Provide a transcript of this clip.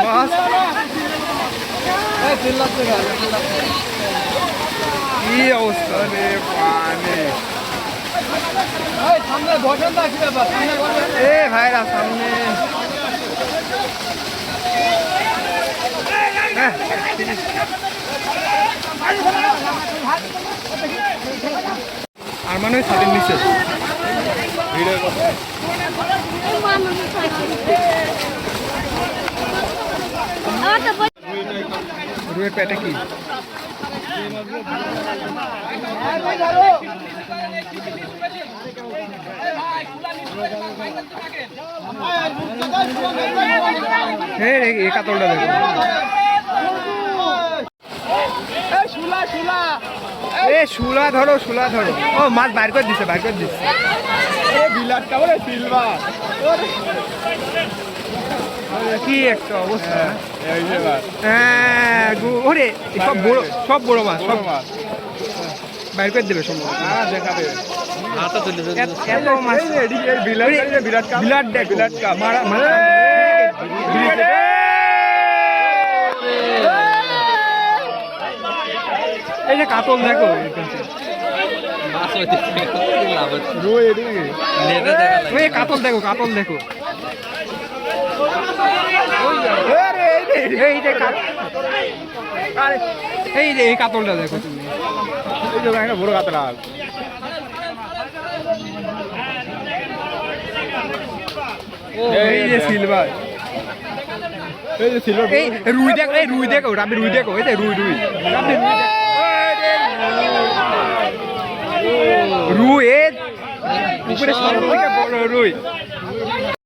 মাছ কি অবস্থা রে পানি এ ভাইরা সামনে আর মানে ছাদের নিচে রুয়ের পেটে কি এই কাতলটা দেখো এ শুলা ধরো ও মাছ বাইর করে দিছে কি একটা অবস্থা হ্যাঁ ওরে সব বড় মাছ বাইর করে দেবে সম্ভব এত মাছ বিরাট এই যে কাতল দেখো কাতল দেখো এই যে এই কাতলটা দেখো তুমি একটা বড় কাতল এই যে সিলভার রুই দেখো রাবি রুই দেখো এই যে রুই রুই পুকুরে সব থেকে বড় রুই